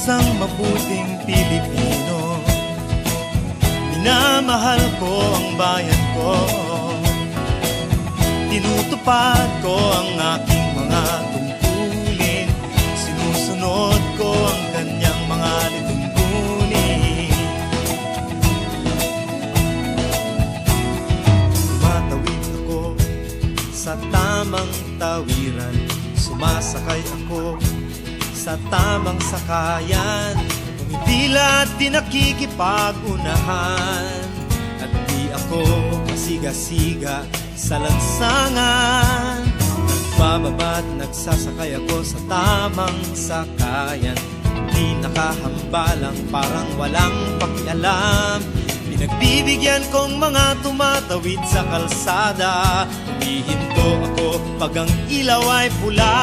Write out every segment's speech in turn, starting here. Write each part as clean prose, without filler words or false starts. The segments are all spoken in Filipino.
isang mabuting Pilipino. Minamahal ko ang bayan ko, tinutupad ko ang aking mga tungkulin, sinusunod ko ang kanyang mga lituntunin. Tumatawid ako sa tamang tawiran, sumasakay ako sa tamang sakayan, pumipila at di nakikipag-unahan, at di ako masiga-siga sa lansangan. Nagbababa't nagsasakay ako sa tamang sakayan, di nakahambalang parang walang pakialam. Pinagbibigyan kong mga tumatawid sa kalsada, humihinto ako pag ang ilaw ay pula,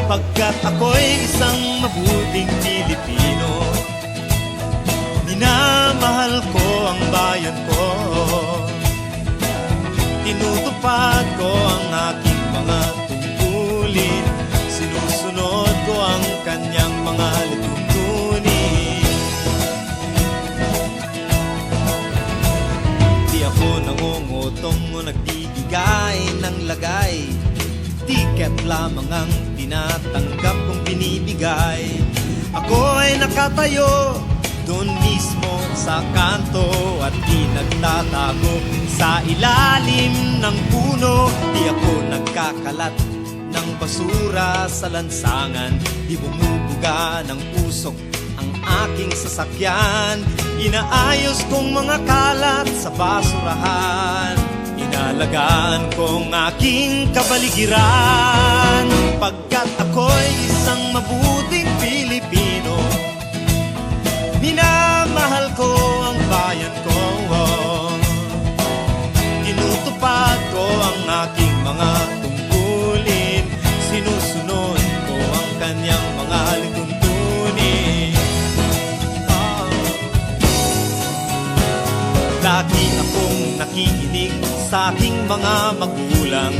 pagkat ako'y isang mabuting Pilipino. Minamahal ko ang bayan ko, tinutupad ko ang aking mga tungkulin, sinusunod ko ang kanyang mga lituntunin. Di ako nangungutong o nagbibigay ng lagay, tiket lamang ang tinatanggap kong binibigay. Ako ay nakatayo doon mismo sa kanto at di nagtatago sa ilalim ng puno. Di ako nagkakalat ng basura sa lansangan, di bumubuga ng usok ang aking sasakyan. Inaayos kong mga kalat sa basurahan, inalagaan kong aking kapaligiran, pagkat ako'y isang mabuting Pilipino. Minamahal ko ang bayan ko, tinutupad ko ang aking mga tungkulin, sinusunod ko ang kanyang mga lituntunin. Lagi akong nakikinig sa aking mga magulang,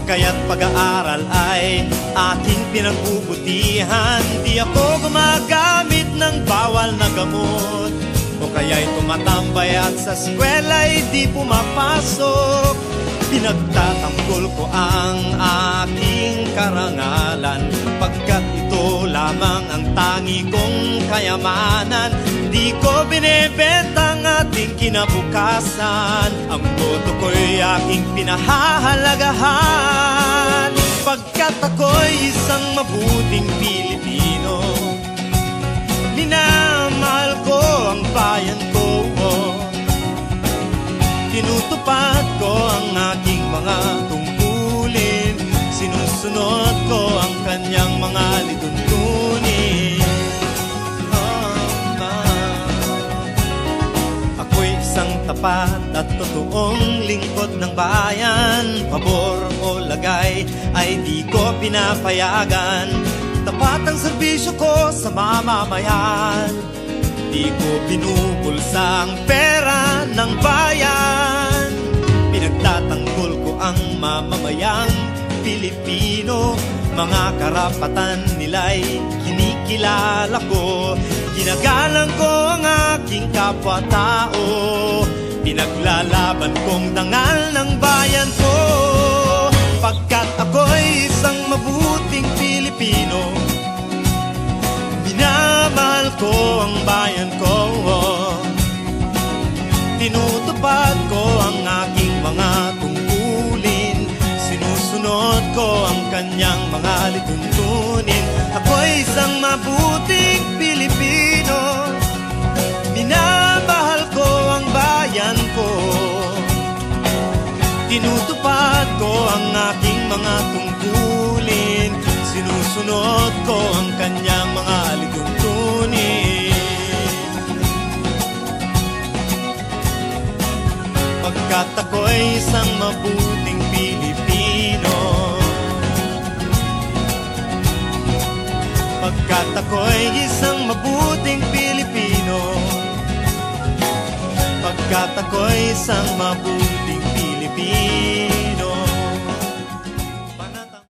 kaya't pag-aaral ay aking pinagbubutihan. Di ako gumagamit ng bawal na gamot, o kaya'y tumatambay at sa eskwela'y di pumapasok. Pinagtatanggol ko ang aking karangalan, pagkat ito lamang ang tangi kong kayamanan. Di ko binebenta ang ating kinabukasan, ang boto ko'y aking pinahahalagahan, pagkat ako'y isang mabuting Pilipino. Minamahal ko ang bayan ko, tinutupad ko ang aking mga tungkulin, sinusunod ko ang kanyang mga lituntunin. Ako'y isang tapat at totoong lingkod ng bayan, pabor o lagay ay di ko pinapayagan. Tapat ang serbisyo ko sa mamamayan, di ko binubulsa ang pera ng bayan. Pinagtatanggol ko ang mamamayang Pilipino, mga karapatan nila'y kinikilala ko. Ginagalang ko ang aking kapwa-tao, pinaglalaban kong dangal ng bayan ko, pagkat ako'y isang mabuting Pilipino. Minamahal ko ang bayan ko, tinutupad ko ang aking mga tungkulin, sinusunod ko ang kanyang mga lituntunin. Ako'y isang mabuting Pilipino, minamahal ko ang bayan ko, tinutupad ko ang aking mga tungkulin, sinusunod ko ang kanyang mga lituntunin. Pagkat ako'y isang mabuting Pilipino, pagkat ako'y isang mabuting Pilipino, pagkat ako'y isang mabuting Pilipino.